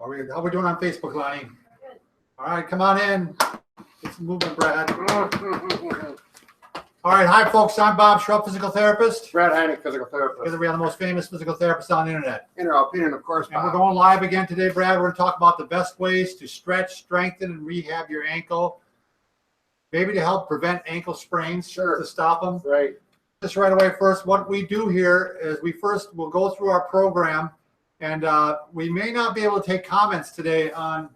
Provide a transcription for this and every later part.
How we doing on Facebook, Lonnie? Good. All right, come on in. Get some movement, Brad. All right, hi folks. I'm Bob Schrupp, physical therapist. Brad Heineck, physical therapist. Together we are the most famous physical therapists on the internet. In our opinion, of course, Bob. And we're going live again today, Brad. We're going to talk about the best ways to stretch, strengthen, and rehab your ankle. Maybe to help prevent ankle sprains. Sure. To stop them. Right. Just right away, first, what we do here is we'll go through our program, and we may not be able to take comments today on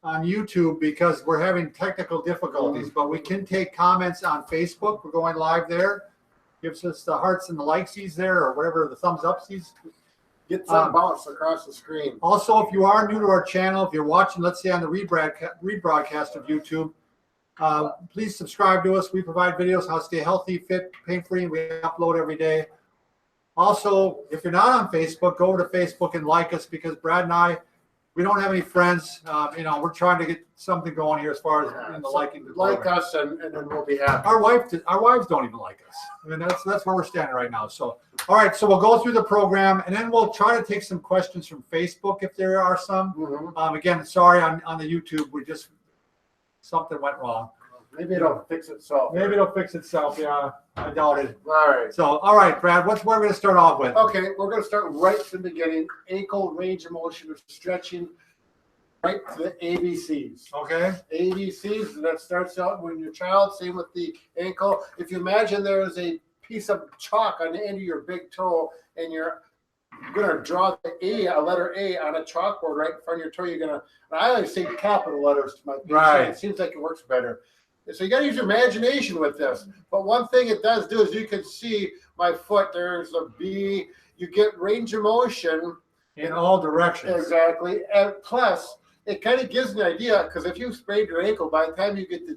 YouTube because we're having technical difficulties, but we can take comments on Facebook. We're going live there. Gives us the hearts and the likesies there, or whatever, the thumbs upsies. Get some bounce across the screen. Also, if you are new to our channel, if you're watching, let's say on the rebroadcast of YouTube, please subscribe to us. We provide videos how to stay healthy, fit, pain-free, and we upload every day. Also, if you're not on Facebook, go over to Facebook and like us, because Brad and I, we don't have any friends. We're trying to get something going here as far as in the liking. Like us, and then we'll be happy. Our wives don't even like us. I mean, that's where we're standing right now. So, all right, so we'll go through the program, and then we'll try to take some questions from Facebook if there are some. Mm-hmm. Again, sorry on the YouTube, something went wrong. Maybe it'll fix itself. Maybe it'll fix itself. Yeah, I doubt it. All right. So, all right, Brad, what we're going to start off with? Okay, we're going to start right from the beginning. Ankle range of motion or stretching, right to the ABCs. Okay. ABCs, and that starts out when your child, same with the ankle. If you imagine there is a piece of chalk on the end of your big toe, and you're going to draw a letter A on a chalkboard right in front of your toe, you're going to, I always say capital letters to my patients. Right. It seems like it works better. So you got to use your imagination with this. But one thing it does do is you can see my foot. There's a B. You get range of motion In all directions. Exactly. And plus, it kind of gives an idea, because if you sprained your ankle, by the time you get to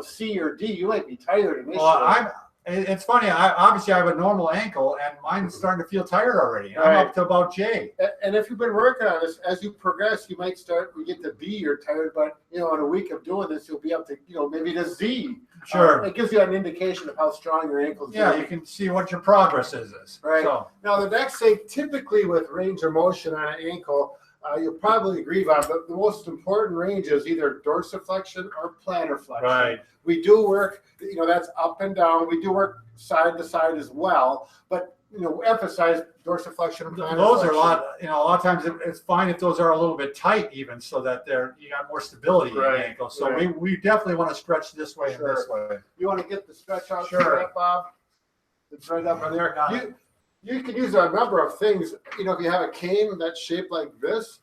C or D, you might be tired initially. Well, it's funny. Obviously I have a normal ankle, and mine's starting to feel tired already. Right. I'm up to about J. And if you've been working on this, as you progress, you might we get to B, you're tired, but in a week of doing this, you'll be up to maybe to Z. Sure. It gives you an indication of how strong your ankle is. Yeah, you can see what your progress is. Right. So. Now the next thing, typically with range of motion on an ankle, you'll probably agree, Bob, but the most important range is either dorsiflexion or plantar flexion. Right. We do work, that's up and down. We do work side to side as well, but emphasize dorsiflexion and plantar Those flexion. are a lot of times it's fine if those are a little bit tight, even, so that you got more stability in the ankle. So we definitely want to stretch this way and this way. You want to get the stretch out? Sure. Bob? It's right up on there. You can use a number of things. If you have a cane that's shaped like this,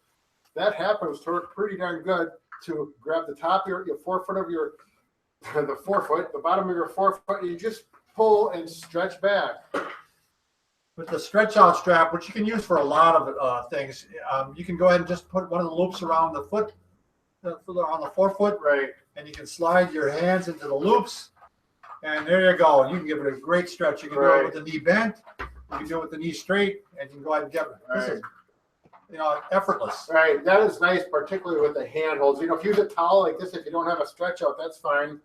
that happens to work pretty darn good to grab the top of your forefoot of the bottom of your forefoot, and you just pull and stretch back. With the stretch out strap, which you can use for a lot of things, you can go ahead and just put one of the loops around the foot, on the forefoot, right? And you can slide your hands into the loops, and there you go. You can give it a great stretch. You can do it with the knee bent, you can do it with the knee straight, and you can go ahead and get it. This is, effortless. Right. That is nice, particularly with the handholds. If you use a towel like this, if you don't have a stretch out, that's fine.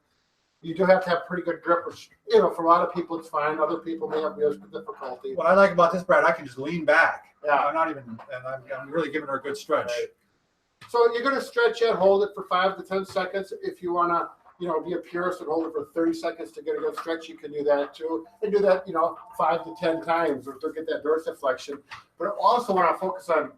You do have to have pretty good grip, which, for a lot of people, it's fine. Other people may have real difficulty. What I like about this, Brad, I can just lean back. Yeah. I'm really giving her a good stretch. Right. So you're going to stretch it, hold it for 5 to 10 seconds. If you want to, be a purist and hold it for 30 seconds to get a good stretch, you can do that too. And do that, 5 to 10 times to get that dorsiflexion. But I also want to focus on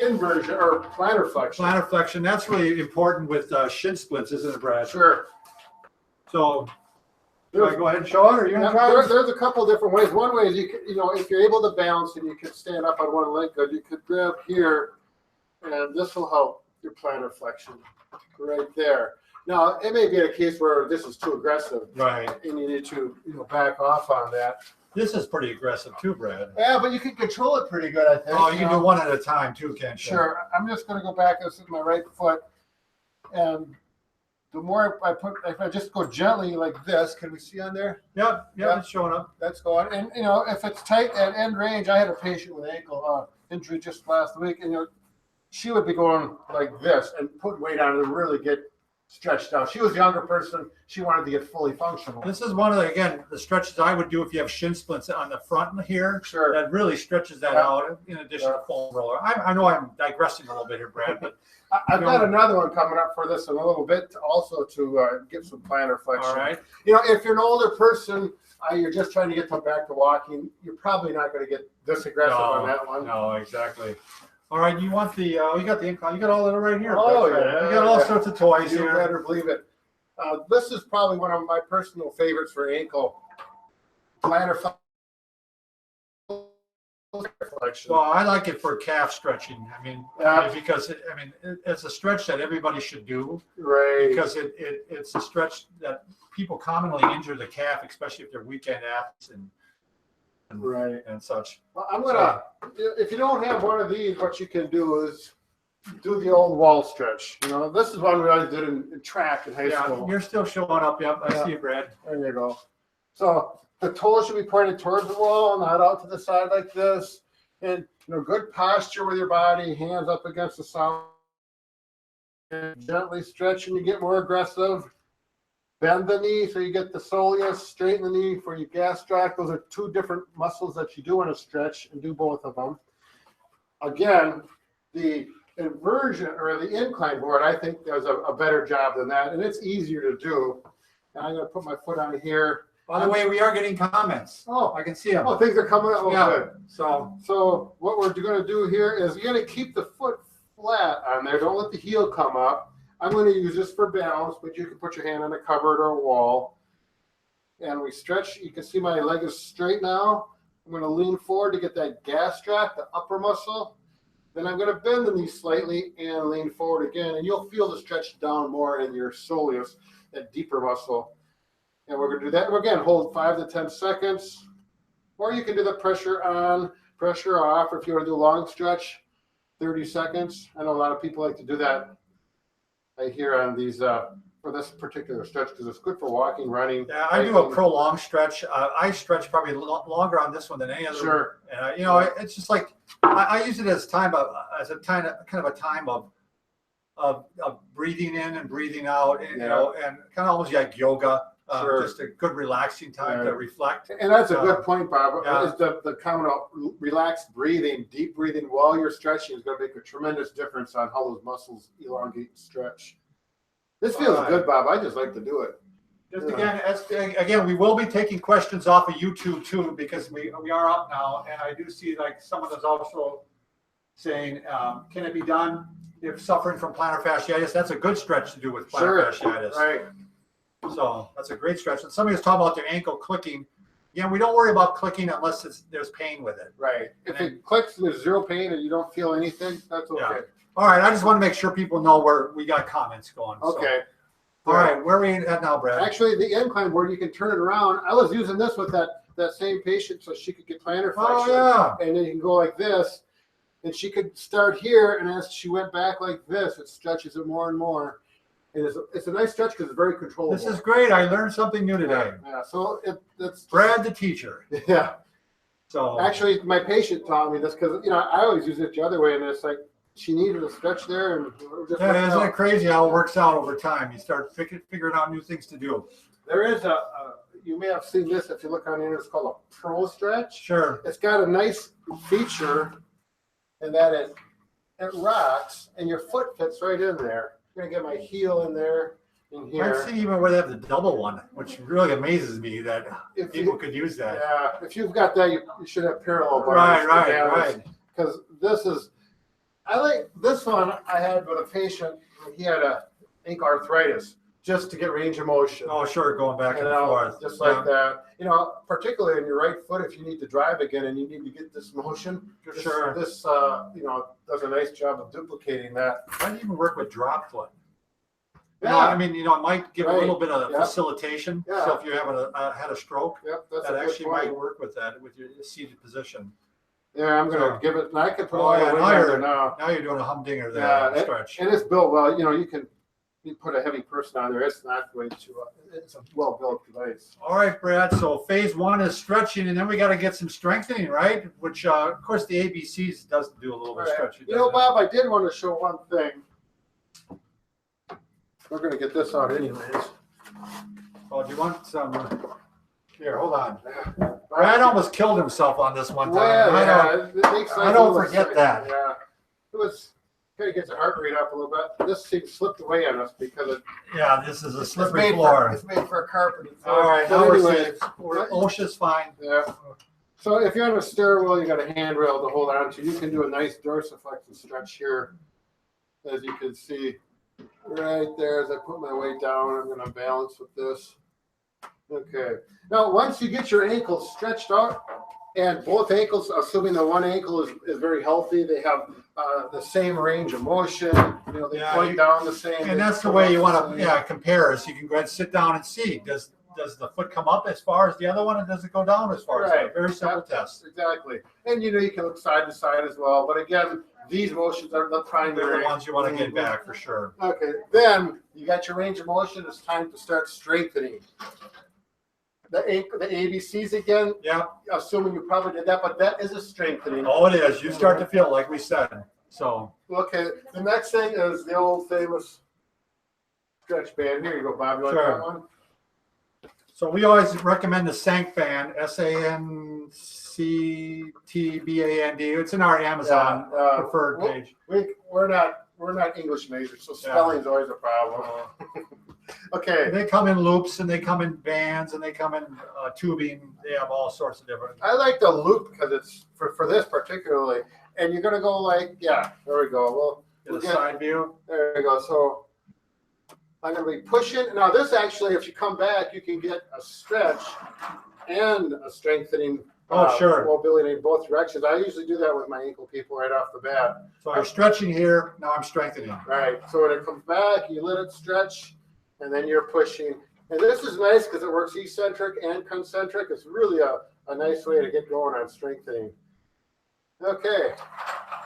inversion or plantar flexion. Plantar flexion, that's really important with shin splints, isn't it, Brad? Sure. So, do I go ahead and show it, or you want to try it? There's a couple different ways. One way is if you're able to balance and you can stand up on one leg good, you could grab here, and this will help your plantar flexion right there. Now, it may be a case where this is too aggressive, right? And you need to back off on that. This is pretty aggressive too, Brad. Yeah, but you can control it pretty good, I think. Oh, you can do one at a time too, can't you? Sure. I'm just going to go back. This is my right foot, and the more if I just go gently like this, can we see on there? Yep, it's showing up. That's going. And if it's tight at end range, I had a patient with ankle injury just last week, and she would be going like this and put weight on it and really get stretched out. She was a younger person. She wanted to get fully functional. This is one of the stretches I would do if you have shin splints on the front here. Sure. That really stretches that out in addition to foam roller. I know I'm digressing a little bit here, Brad, but I've got another one coming up for this in a little bit, also to get some plantar flexion. all right. If you're an older person, you're just trying to get them back to walking, you're probably not going to get this aggressive on that one. No, exactly. All right, you want the, you got the incline, you got all that right here. Oh, Brad. yeah. You got all sorts of toys You here. better believe it. This is probably one of my personal favorites for ankle. Plantar flexion. Well, I like it for calf stretching. I mean, because it's a stretch that everybody should do. Right. Because it's a stretch that people commonly injure the calf, especially if they're weekend athletes and such. Well, I'm gonna. If you don't have one of these, what you can do is do the old wall stretch. This is one we always did in track in high school. You're still showing up. Yep, I see you, Brad. There you go. So the toes should be pointed towards the wall, not out to the side like this. And good posture with your body, hands up against the side. Gently stretch and you get more aggressive. Bend the knee so you get the soleus. Straighten the knee for your gastroc. Those are two different muscles that you do in a stretch, and do both of them. Again, the inversion or the incline board, I think does a better job than that, and it's easier to do. And I'm going to put my foot on here. By the way, we are getting comments. Oh, I can see them. Oh, things are coming up. Oh, yeah. Good. So what we're going to do here is you're going to keep the foot flat on there. Don't let the heel come up. I'm going to use this for balance, but you can put your hand on a cupboard or a wall. And we stretch. You can see my leg is straight now. I'm going to lean forward to get that gastroc, the upper muscle. Then I'm going to bend the knee slightly and lean forward again. And you'll feel the stretch down more in your soleus, that deeper muscle. And we're going to do that. Again, hold 5 to 10 seconds. Or you can do the pressure on, pressure off. Or if you want to do a long stretch, 30 seconds. I know a lot of people like to do that. I hear on these for this particular stretch because it's good for walking, running. Yeah, I do a prolonged stretch. I stretch probably longer on this one than any other. Sure. It's just like I use it as kind of a time of breathing in and breathing out, and and kind of almost like yoga. Sure. Just a good relaxing time to reflect. And that's a good point, Bob. Yeah. Is the common relaxed breathing, deep breathing while you're stretching is going to make a tremendous difference on how those muscles elongate and stretch. This feels good, Bob. I just like to do it. Again, we will be taking questions off of YouTube too, because we are up now, and I do see like someone is also saying, can it be done if suffering from plantar fasciitis? That's a good stretch to do with plantar fasciitis. Right. So that's a great stretch. And somebody was talking about their ankle clicking. Yeah, we don't worry about clicking unless there's pain with it. Right. If it clicks and there's zero pain and you don't feel anything, that's okay. Yeah. All right. I just want to make sure people know where we got comments going. Okay. So. All right. Where are we at now, Brad? Actually, the incline board, you can turn it around. I was using this with that same patient so she could get plantar flexion. Oh, yeah. And then you can go like this. And she could start here, and as she went back like this, it stretches it more and more. And it's a nice stretch because it's very controllable. This is great. I learned something new today. Yeah. So that's Brad, the teacher. Yeah. So actually, my patient taught me this because I always use it the other way, and it's like she needed a stretch there, and isn't it crazy how it works out over time? You start figuring out new things to do. There is you may have seen this if you look on the internet. It's called a pro stretch. Sure. It's got a nice feature in that it rocks, and your foot fits right in there. I'm gonna get my heel in there, in here. I've seen even where they have the double one, which really amazes me that people could use that. Yeah, if you've got that, you should have parallel bars. Right. Because I like this one. I had with a patient. He had ankle arthritis, just to get range of motion. Oh, sure, going back and forth, just like that. Particularly in your right foot, if you need to drive again and you need to get this motion. This does a nice job of duplicating that. Might even work with drop foot. Yeah. It might give a little bit of facilitation. Yeah. So if you haven't had a stroke, that actually might work with that, with your seated position. Yeah, I'm going to give it, and I can put now you're doing a humdinger there. Stretch. And it's built well. You put a heavy person on there, it's not going to, it's a well-built device. All right, Brad. So phase one is stretching, and then we got to get some strengthening, right? Which, of course, the ABCs does do a little bit of stretching. Bob, I did want to show one thing. we're going to get this out anyways. Oh, do you want some? Here, hold on. Brad almost killed himself on this one time. Well, I don't forget that. Yeah, it was kind of gets the heart rate up a little bit. This thing slipped away on us because it. Yeah, this is a slippery floor. It's made for a carpet. All right, so now anyway, OSHA's fine. Yeah. So if you're on a stairwell, you got a handrail to hold on to. You can do a nice dorsiflexion stretch here, as you can see right there. As I put my weight down, I'm going to balance with this. Okay. Now, once you get your ankles stretched out, and both ankles, assuming the one ankle is very healthy, they have the same range of motion. You know, they point down the same. And that's the way you want to compare. So you can go ahead and sit down and see. Does the foot come up as far as the other one, and does it go down as far as that? Very simple test. Exactly. And you know, you can look side to side as well. But again, these motions are the primary. They're the ones you want to get back for sure. Okay. Then you got your range of motion. It's time to start strengthening. The ABCs again. Yeah. Assuming you probably did that, but that is a strengthening. Oh, it is. You start to feel like we said. So. Okay. The next thing is the old famous stretch band. Here you go, Bob. You like that one? So we always recommend the Sank band, SANCTBAND. It's in our Amazon preferred page. We're not English majors, so spelling is always a problem. Okay. They come in loops, and they come in bands, and they come in tubing. They have all sorts of different. I like the loop because it's for this particularly, and you're gonna go like, there we go. We'll get a side view. There we go. So I'm gonna be pushing. Now this actually, if you come back, you can get a stretch and a strengthening. Mobility in both directions. I usually do that with my ankle people right off the bat. So I'm stretching here. Now I'm strengthening. Right. So when it comes back, you let it stretch, and then you're pushing. And this is nice because it works eccentric and concentric. It's really a nice way to get going on strengthening. Okay.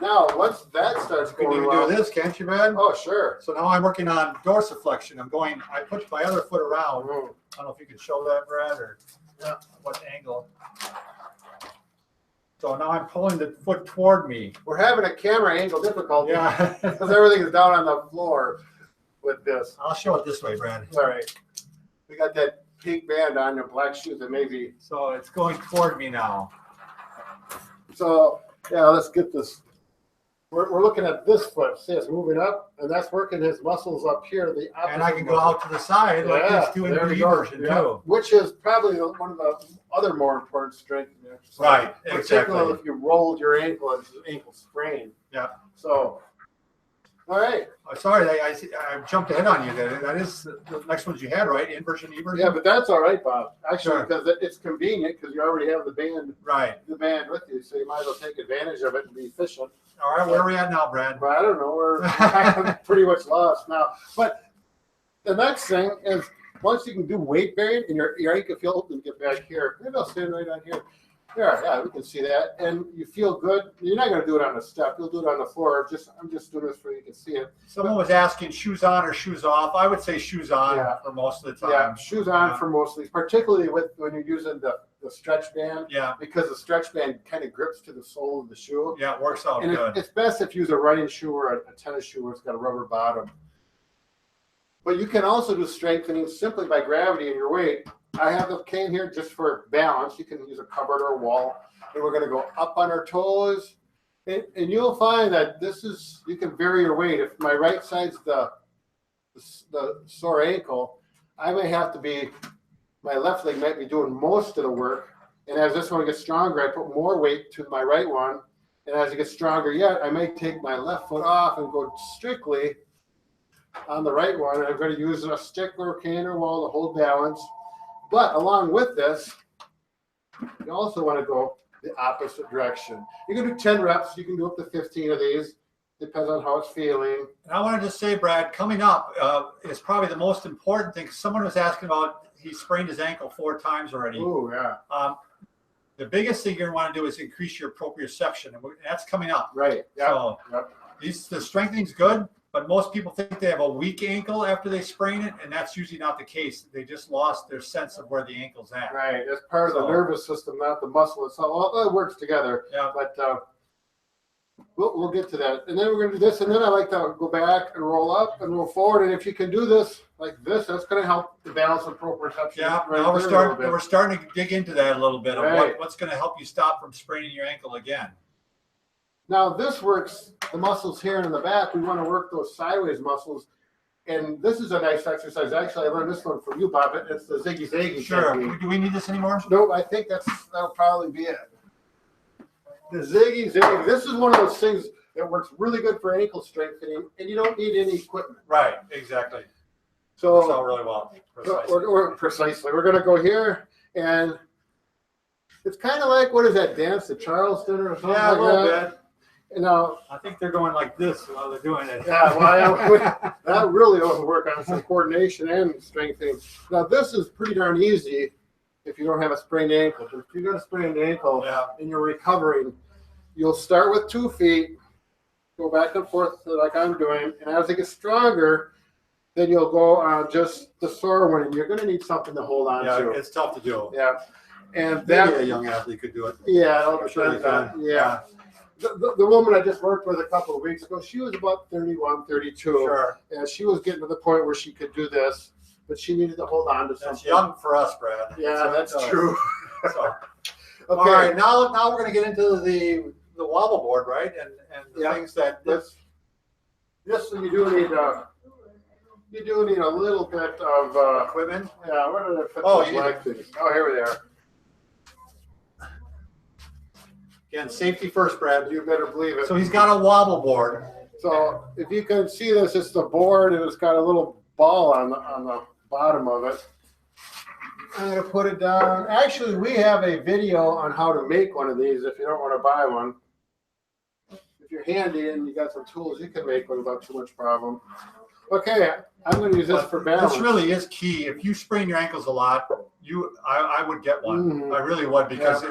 Now, once that starts going you can do this, can't you, man? Oh, sure. So now I'm working on dorsiflexion. I put my other foot around. I don't know if you can show that, Brad, or what angle. So now I'm pulling the foot toward me. We're having a camera angle difficulty. Yeah. Because everything is down on the floor with this. I'll show it this way, Brad. All right. We got that pink band on your black shoes that maybe. So it's going toward me now. So, yeah, let's get this. We're looking at this foot. See, it's moving up, and that's working his muscles up here. The opposite and I can go out to the side like he's doing the reversion too. Which is probably one of the other more important strengthening exercises. Right, particularly if you rolled your ankle and it's an ankle sprain. Yeah. So, all right. Oh, sorry, I jumped ahead on you there. That is the next ones you had, right? Inversion, eversion? Yeah, but that's all right, Bob. Actually, because it's convenient because you already have the band with you, so you might as well take advantage of it and be efficient. All right, where are we at now, Brad? Well, I don't know. We're pretty much lost now. But the next thing is once you can do weight bearing and your ankle feels and get back here. Maybe I'll stand right on here. Yeah, we can see that. And you feel good. You're not going to do it on a step. You'll do it on the floor. I'm just doing this so you can see it. Someone was asking shoes on or shoes off. I would say shoes on for most of the time. Yeah, shoes on for most of these, particularly when you're using the stretch band. Yeah. Because the stretch band kind of grips to the sole of the shoe. Yeah, it works out good. It's best if you use a running shoe or a tennis shoe where it's got a rubber bottom. But you can also do strengthening simply by gravity and your weight. I have the cane here just for balance. You can use a cupboard or a wall. And we're going to go up on our toes. And you'll find that you can vary your weight. If my right side's the sore ankle, I may have to my left leg might be doing most of the work. And as this one gets stronger, I put more weight to my right one. And as it gets stronger yet, I may take my left foot off and go strictly on the right one. And I'm going to use a stick or a cane or wall to hold balance. But along with this, you also want to go the opposite direction. You can do 10 reps. You can do up to 15 of these. Depends on how it's feeling. And I wanted to say, Brad, coming up is probably the most important thing. Someone was asking about he sprained his ankle 4 times already. Oh, yeah. The biggest thing you're going to want to do is increase your proprioception. And that's coming up. Right. Yep. So the strengthening's good. But most people think they have a weak ankle after they sprain it, and that's usually not the case. They just lost their sense of where the ankle's at. Right. That's part of the nervous system, not the muscle itself. Well, it works together. Yeah. But we'll get to that. And then we're going to do this. And then I like to go back and roll up and roll forward. And if you can do this like this, that's going to help the balance of proprioception. Yeah, right now there we're starting to dig into that a little bit of Right. what's going to help you stop from spraining your ankle again. Now this works the muscles here and in the back. We want to work those sideways muscles. And this is a nice exercise. Actually, I learned this one from you, Bob. It's the ziggy zaggy. Sure. technique. Do we need this anymore? Nope, I think that'll probably be it. The ziggy zaggy. This is one of those things that works really good for ankle strengthening, and you don't need any equipment. Right, exactly. So Works out really well. precisely. We're going to go here, and it's kind of like, what is that dance, the Charleston or something Yeah, a like little that? bit. You know, I think they're going like this while they're doing it. yeah, well, that really doesn't work on some coordination and strengthening. Now, this is pretty darn easy if you don't have a sprained ankle. But if you got a sprained ankle Yeah. and you're recovering, you'll start with 2 feet, go back and forth like I'm doing, and as it gets stronger, then you'll go on just the sore one, and you're going to need something to hold on Yeah, to. it's tough to do. Yeah, and Maybe that a young athlete could do it. yeah, it'll I'm sure depend you on- can. yeah. The woman I just worked with a couple of weeks ago, she was about 31, 32. Sure. And she was getting to the point where she could do this, but she needed to hold on to something. That's young for us, Brad. Yeah, that's So- true. So, Okay. all right, now we're going to get into the wobble board, right? And the Yeah. things that Yes, so you do need a little bit of equipment. yeah. Where did I put Oh, those you- leg things? Oh, here they are. Again, safety first, Brad. You better believe it. So he's got a wobble board. So if you can see this, it's the board, and it's got a little ball on the bottom of it. I'm going to put it down. Actually, we have a video on how to make one of these if you don't want to buy one. If you're handy and you got some tools, you can make one without too much problem. Okay, I'm going to use this for balance. This really is key. If you sprain your ankles a lot, I would get one. Mhm. I really would, because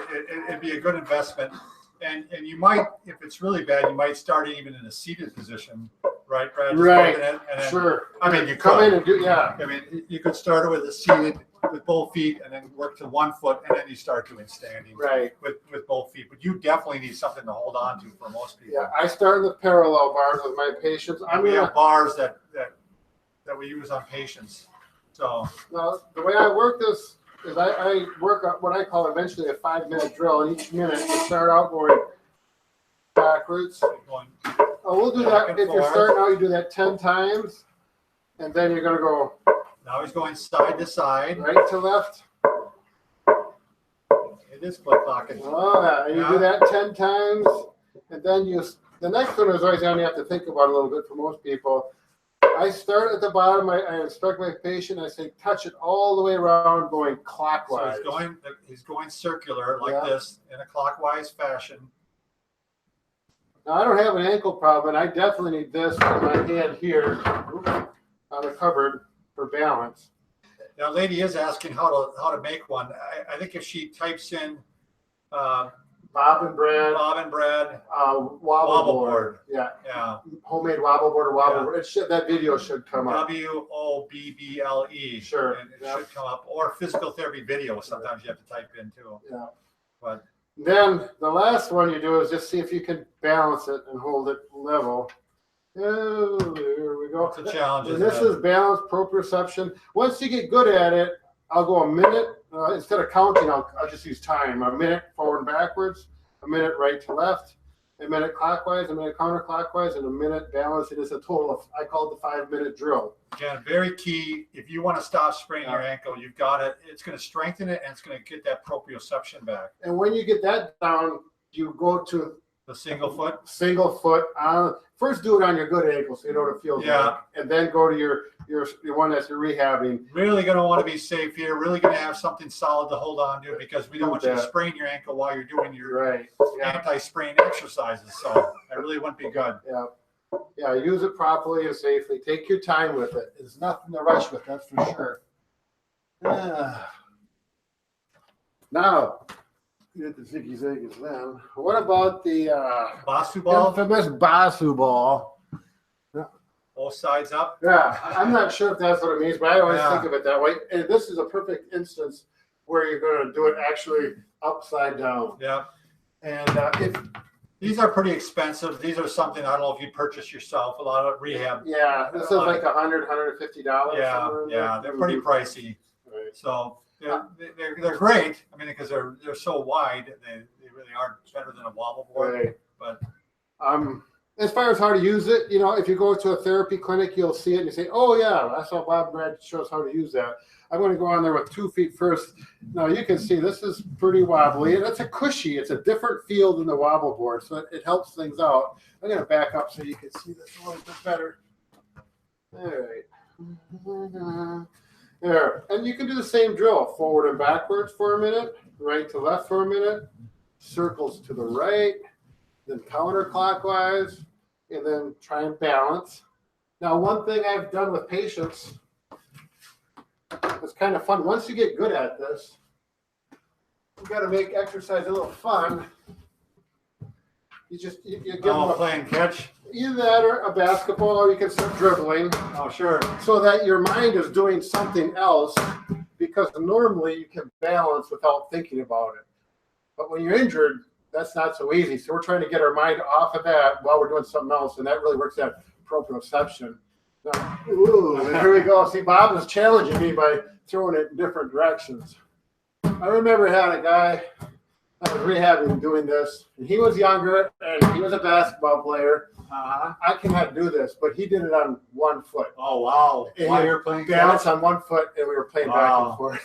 it'd be a good investment. And you might, if it's really bad, you might start even in a seated position, right, Brad? Just Right. working it, and then, Sure. I mean, you Come could. in and do, yeah. I mean, you could start it with a seated with both feet, and then work to 1 foot, and then you start doing standing Right. with both feet. But you definitely need something to hold on to for most people. Yeah, I start in the parallel bars with my patients. And we have bars that we use on patients. So Now, the way I work this is I work on what I call eventually a 5-minute drill, and each minute you start out going backwards. going, Oh, we'll do Back that. and If you're forth. starting out, you do that 10 times, and then you're going to go now he's going side to side. right to left. It is click clocking. Oh, yeah. And you do Yeah. that 10 times, and then the next one is always one you have to think about a little bit for most people. I start at the bottom. I instruct my patient. I say, touch it all the way around, going So clockwise. he's going circular like Yeah. this in a clockwise fashion. Now, I don't have an ankle problem. I definitely need this in my hand here on the cupboard for balance. Now, lady is asking how to make one. I think if she types in Bob and Brad, Bob and Brad wobble board. Yeah, yeah, homemade wobble board or wobble Yeah. board. That video should come up. WOBBLE. Sure, And it yeah. should come up. Or physical therapy video. Sometimes you have to type in too. Yeah. But Then the last one you do is just see if you can balance it and hold it level. Oh, there we go. it's a challenge. And isn't this it? is balance proprioception. Once you get good at it, I'll go a minute. Instead of counting, I'll just use time. A minute forward and backwards, a minute right to left, a minute clockwise, a minute counterclockwise, and a minute balance. It is a total of, I call it the 5-minute drill. Again, very key. If you want to stop spraining your ankle, you've got it. It's going to strengthen it, and it's going to get that proprioception back. And when you get that down, you go to The single foot. single foot on. First, do it on your good ankle so you know what it feels Yeah. like, and then go to your one that you're rehabbing. Really going to want to be safe here. Really going to have something solid to hold on to, because we don't want you to Yeah. sprain your ankle while you're doing your Right. Yeah. anti-sprain exercises. So that really wouldn't be good. Yeah. Yeah. Use it properly and safely. Take your time with it. There's nothing to rush with. That's for sure. Now, get the ziggy zaggies then. What about the Basu ball, infamous Basu ball? both sides up. Yeah, I'm not sure if that's what it means, but I always Yeah. think of it that way. And this is a perfect instance where you're going to do it actually upside down. Yeah. And These are pretty expensive. These are something, I don't know if you purchase yourself, a lot of rehab. Yeah, this is like $100, $150. Yeah, they're pretty pricey. Right. So they're great. I mean, because they're so wide, they really are better than a wobble board. Right. But as far as how to use it, you know, if you go to a therapy clinic, you'll see it and you say, oh yeah, that's how Bob Brad shows how to use that. I'm going to go on there with 2 feet first. Now you can see this is pretty wobbly, and it's a cushy. It's a different feel than the wobble board, so it helps things out. I'm going to back up so you can see this a little bit better. All right. There, and you can do the same drill, forward and backwards for a minute, right to left for a minute, circles to the right, then counterclockwise, and then try and balance. Now, one thing I've done with patients, it's kind of fun. Once you get good at this, you got to make exercise a little fun. You give them playing catch. Either that or a basketball, or you can start dribbling. Oh, sure. So that your mind is doing something else, because normally you can balance without thinking about it. But when you're injured, that's not so easy. So we're trying to get our mind off of that while we're doing something else, and that really works at proprioception. Now, here we go. See, Bob is challenging me by throwing it in different directions. I remember I had a guy I was rehabbing doing this, and he was younger, and he was a basketball player. I cannot do this, but he did it on 1 foot. Oh, wow. And While you're playing balance on 1 foot, and we were playing back and forth.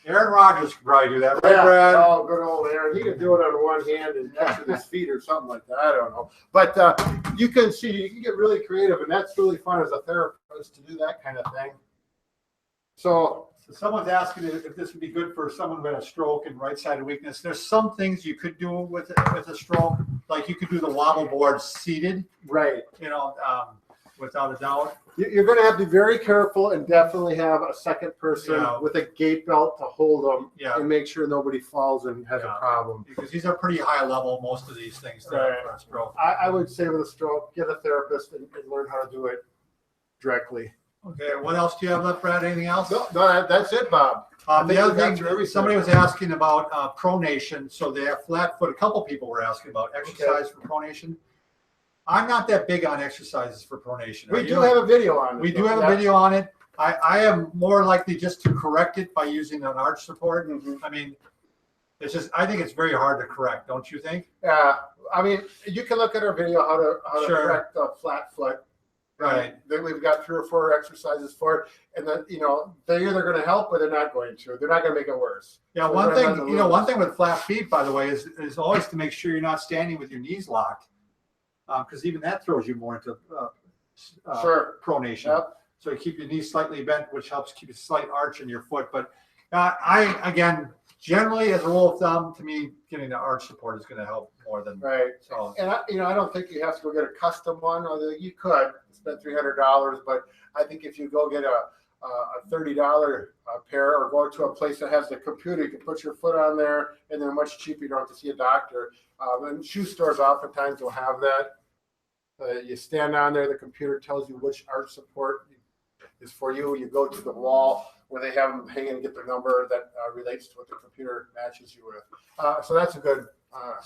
Aaron Rodgers could probably do that, right, Yeah. Brad? Oh, good old Aaron. He could do it on one hand and catch with his feet or something like that. I don't know. But you can see, you can get really creative, and that's really fun as a therapist to do that kind of thing. So someone's asking if this would be good for someone with a stroke and right-sided weakness. There's some things you could do with a stroke, like you could do the wobble board seated, right, you know, without a doubt. You're going to have to be very careful and definitely have a second person with a gait belt to hold them and make sure nobody falls and has a problem. Because these are pretty high level, most of these things for a stroke. I would say with a stroke, get a therapist and learn how to do it directly. Okay, what else do you have left, Brad? Anything else? No, that's it, Bob. The other thing, somebody was asking about pronation. So they have flat foot. A couple people were asking about exercise for pronation. I'm not that big on exercises for pronation. We do have a video on it. We do have a video on it. I am more likely just to correct it by using an arch support. I mean, it's just, I think it's very hard to correct, don't you think? Yeah. I mean, you can look at our video how to correct a flat foot. Right. Then we've got 3 or 4 exercises for it, and then they're either going to help or they're not going to. They're not going to make it worse. Yeah. So one thing with flat feet, by the way, is always to make sure you're not standing with your knees locked, because even that throws you more into pronation. Yep. So you keep your knees slightly bent, which helps keep a slight arch in your foot. But again, generally, as a rule of thumb, to me, getting the arch support is going to help more than So, and I don't think you have to go get a custom one, although you could spend $300. But I think if you go get a $30 pair, or go to a place that has the computer, you can put your foot on there, and they're much cheaper. You don't have to see a doctor. And shoe stores oftentimes will have that. You stand on there, the computer tells you which arch support is for you. You go to the wall where they have them hanging and get their number that relates to what the computer matches you with. So that's a good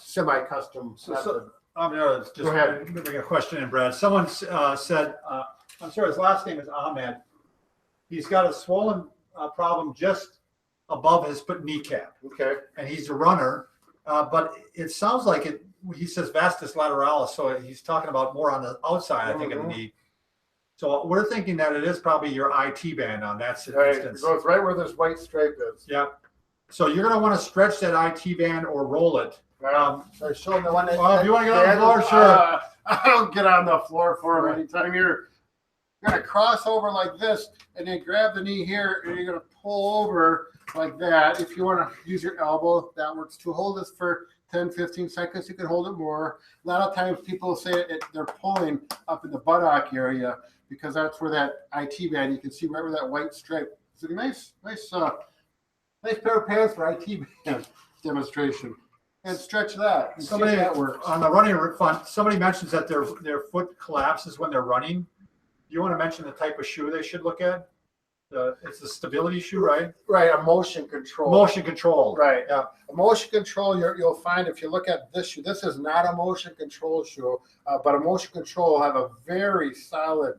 semi-custom method. I'm going to just bring a question in, Brad. Someone said, I'm sorry, his last name is Ahmed. He's got a swollen problem just above his kneecap. Okay. And he's a runner, but it sounds like he says vastus lateralis, so he's talking about more on the outside, I think, of the knee. So we're thinking that it is probably your IT band on that instance. It goes right where this white stripe is. Yeah. So you're going to want to stretch that IT band or roll it. Show them the one that, if you want to get on the floor, sure. I don't get on the floor for him anytime. You're going to cross over like this, and then grab the knee here, and you're going to pull over like that. If you want to use your elbow, that works too. Hold this for 10, 15 seconds. You can hold it more. A lot of times people say they're pulling up in the buttock area, because that's where that IT band, you can see right where that white stripe. It's a nice pair of pants for IT band demonstration. And stretch that. Somebody that works. On the running front, somebody mentions that their foot collapses when they're running. Do you want to mention the type of shoe they should look at? It's a stability shoe, right? Right, a motion control. Motion control. Right. Yeah. A motion control, you'll find if you look at this shoe, this is not a motion control shoe, but a motion control will have a very solid,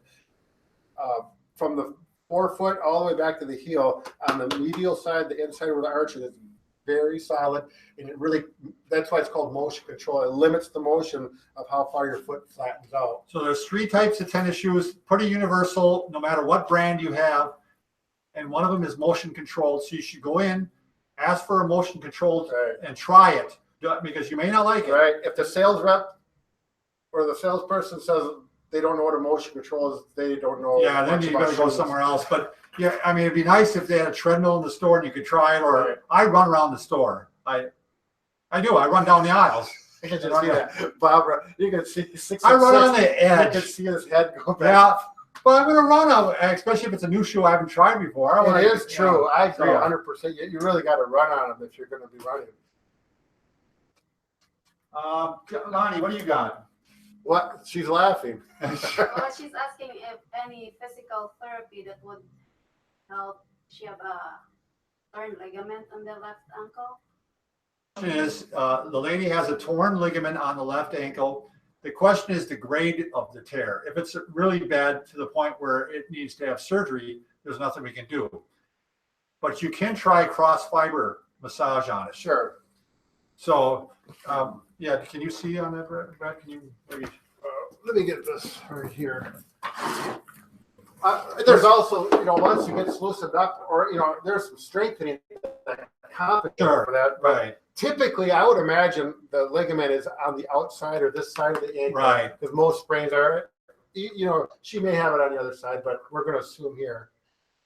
from the forefoot all the way back to the heel, on the medial side, the inside where the arch is very solid, and it really, that's why it's called motion control. It limits the motion of how far your foot flattens out. So there's 3 types of tennis shoes, pretty universal, no matter what brand you have. And one of them is motion controlled. So you should go in, ask for a motion controlled, and try it, because you may not like it. Right. If the sales rep or the salesperson says they don't know what a motion control is, they don't know. Yeah, then you got to go somewhere else. But yeah, I mean, it'd be nice if they had a treadmill in the store and you could try it. Or I run around the store. I do. I run down the aisles. I can just see that, Barbara. You can see 6'6". I run on the edge. You can see his head go back. Yeah. But I'm going to run out, especially if it's a new shoe I haven't tried before. It is true. I agree 100%. You really got to run on them if you're going to be running. Lonnie, what do you got? What? She's laughing. Well, she's asking if any physical therapy that would help. She have a torn ligament on the left ankle. Is the lady has a torn ligament on the left ankle. The question is the grade of the tear. If it's really bad to the point where it needs to have surgery, there's nothing we can do. But you can try cross fiber massage on it. Sure. So, yeah, can you see on that, Brad? Can you maybe? Let me get this right here. There's also, once it gets loosened up, or, there's some strengthening that compensates for that. Right. Typically, I would imagine the ligament is on the outside or this side of the ankle. Right. Because most sprains are, she may have it on the other side, but we're going to assume here.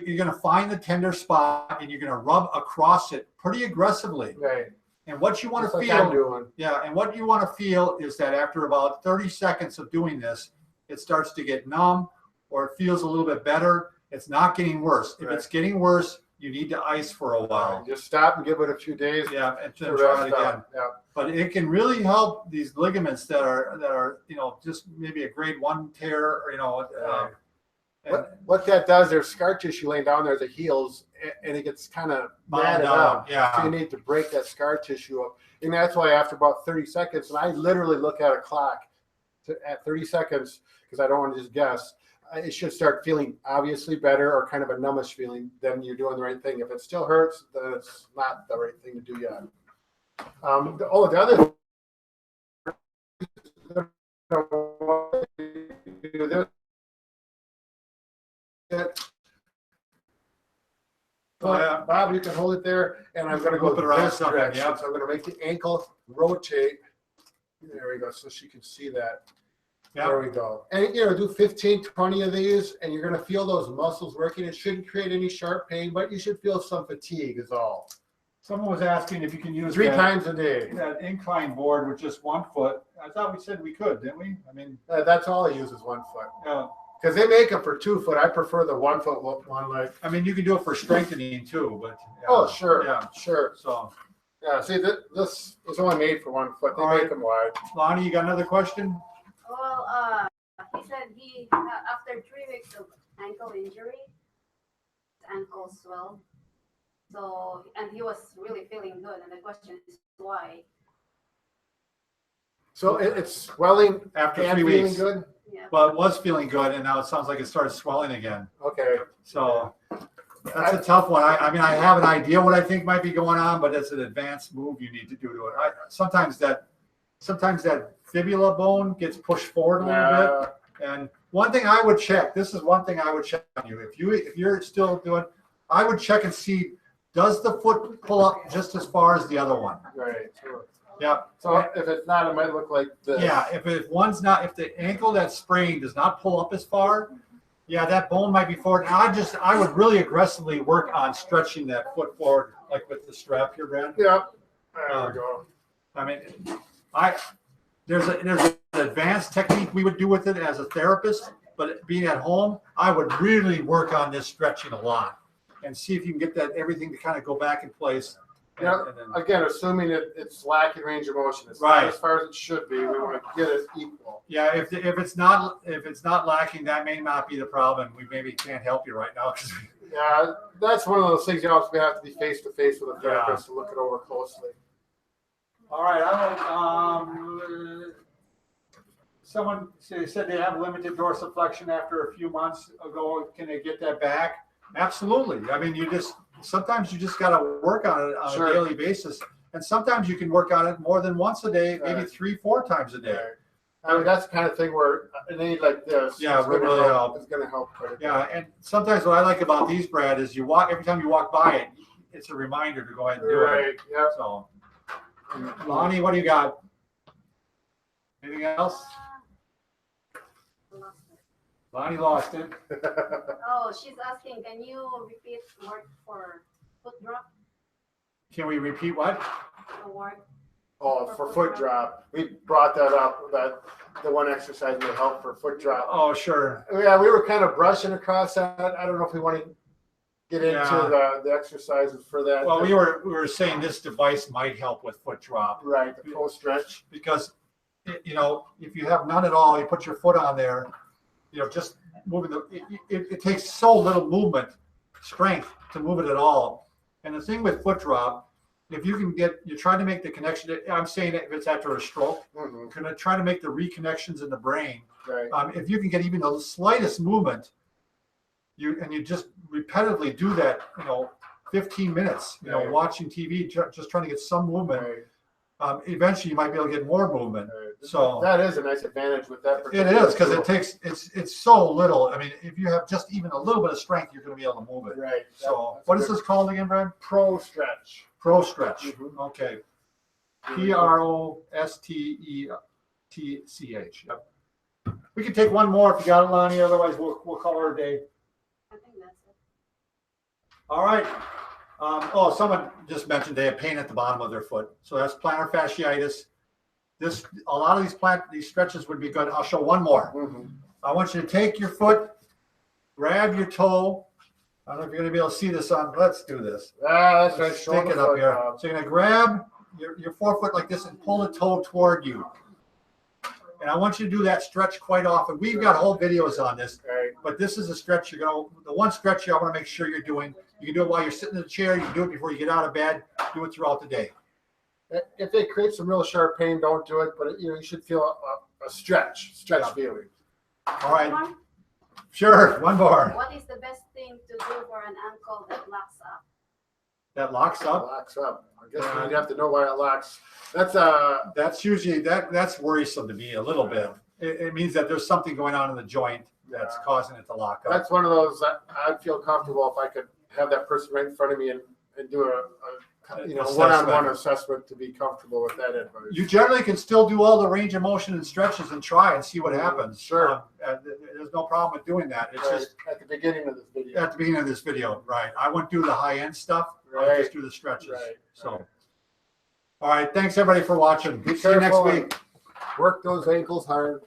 You're going to find the tender spot and you're going to rub across it pretty aggressively. Right. And what you want to Like feel, I'm doing. yeah, and what you want to feel is that after about 30 seconds of doing this, it starts to get numb or it feels a little bit better. It's not getting worse. If it's getting worse, you need to ice for a while. Just stop and give it a few days. Yeah, and then try it again. Yeah. But it can really help these ligaments that are just maybe a grade 1 tear, or what that does, there's scar tissue laying down there at the heels, and it gets kind of matted up. Yeah. So you need to break that scar tissue up. And that's why after about 30 seconds, and I literally look at a clock at 30 seconds, because I don't want to just guess, it should start feeling obviously better or kind of a numbish feeling. Then you're doing the right thing. If it still hurts, then it's not the right thing to do yet. The other Bob, you can hold it there, and I'm going to go this direction. So I'm going to make the ankle rotate. There we go, so she can see that. Yep. There we go. And do 15, 20 of these, and you're going to feel those muscles working. It shouldn't create any sharp pain, but you should feel some fatigue is all. Someone was asking if you can use 3 times a day. That incline board with just 1 foot. I thought we said we could, didn't we? I mean, that's all I use is 1 foot. Yeah. Because they make them for 2 foot. I prefer the 1 foot one leg. I mean, you can do it for strengthening too, but. Yeah. Oh, sure. Yeah. Sure. So. Yeah. See, this was only made for 1 foot. They make them wide. Lonnie, you got another question? Well, he said he after 3 weeks of ankle injury, his ankle swelled. So, and he was really feeling good. And the question is why? So it's swelling after and 3 weeks. Feeling good? Yeah. Well, it was feeling good, and now it sounds like it started swelling again. Okay. So that's a tough one. I mean, I have an idea what I think might be going on, but it's an advanced move you need to do to it. Sometimes that fibula bone gets pushed forward a little bit. And one thing I would check. This is one thing I would check on you. If you're still doing, I would check and see, does the foot pull up just as far as the other one? Right. Sure. Yeah. So if it's not, it might look like this. Yeah. If the ankle that's sprained does not pull up as far, yeah, that bone might be forward. And I would really aggressively work on stretching that foot forward, like with the strap here, Brad. Yeah. There we go. I mean, there's an advanced technique we would do with it as a therapist, but being at home, I would really work on this stretching a lot and see if you can get everything to kind of go back in place. Yeah. Again, assuming it's lacking range of motion, it's not as far as it should be. We want to get it equal. Yeah. If it's not lacking, that may not be the problem. We maybe can't help you right now because Yeah, that's one of those things you also have to be face to face with a therapist to look it over closely. All right, someone said they have limited dorsiflexion after a few months ago. Can they get that back? Absolutely. I mean, sometimes you just got to work on it on a daily basis. And sometimes you can work on it more than once a day, maybe 3-4 times a day. Right. I mean, that's the kind of thing where an aid like this is going to help. It's going to help quite a bit. Yeah, and sometimes what I like about these, Brad, is every time you walk by it, it's a reminder to go ahead and do it. Right. Yeah. So, Lonnie, what do you got? Anything else? Lonnie lost it. Oh, she's asking, can you repeat word for foot drop? Can we repeat what? The word. Oh, for foot drop. We brought that up, that the one exercise may help for foot drop. Oh, sure. Yeah, we were kind of brushing across that. I don't know if we want to get into the exercises for that. Well, we were saying this device might help with foot drop. Right, the pro stretch. Because, if you have none at all, you put your foot on there, just moving it takes so little movement, strength to move it at all. And the thing with foot drop, if you can you're trying to make the connection. I'm saying if it's after a stroke, you're going to try to make the reconnections in the brain. Right. If you can get even the slightest movement, you just repetitively do that, 15 minutes, watching TV, just trying to get some movement. Right. Eventually you might be able to get more movement. Right. So that is a nice advantage with that. It is, because it's so little. I mean, if you have just even a little bit of strength, you're going to be able to move it. Right. So what is this called again, Brad? Pro stretch. Pro stretch. Okay. PROSTETCH. Yep. We can take one more if you got it, Lonnie. Otherwise, we'll call her a day. I think that's it. All right. Someone just mentioned they have pain at the bottom of their foot. So that's plantar fasciitis. A lot of these stretches would be good. I'll show one more. I want you to take your foot, grab your toe. I don't know if you're going to be able to see this on. Let's do this. That's right. Stick it up here. So you're going to grab your forefoot like this and pull the toe toward you. And I want you to do that stretch quite often. We've got whole videos on this, but this is a stretch the one stretch I want to make sure you're doing. You can do it while you're sitting in the chair. You can do it before you get out of bed. Do it throughout the day. If they create some real sharp pain, don't do it. But you should feel a stretch feeling. All right. Sure. One more. What is the best thing to do for an ankle that locks up? That locks up? Locks up. I guess you'd have to know why it locks. That's usually that's worrisome to me a little bit. It means that there's something going on in the joint that's causing it to lock up. That's one of those that I'd feel comfortable if I could have that person right in front of me and do a one-on-one assessment to be comfortable with that advice. You generally can still do all the range of motion and stretches and try and see what happens. Sure. There's no problem with doing that. It's just at the beginning of this video. At the beginning of this video, right. I wouldn't do the high-end stuff. I just do the stretches. So, all right. Thanks, everybody, for watching. Be See you next careful. week. Work those ankles hard.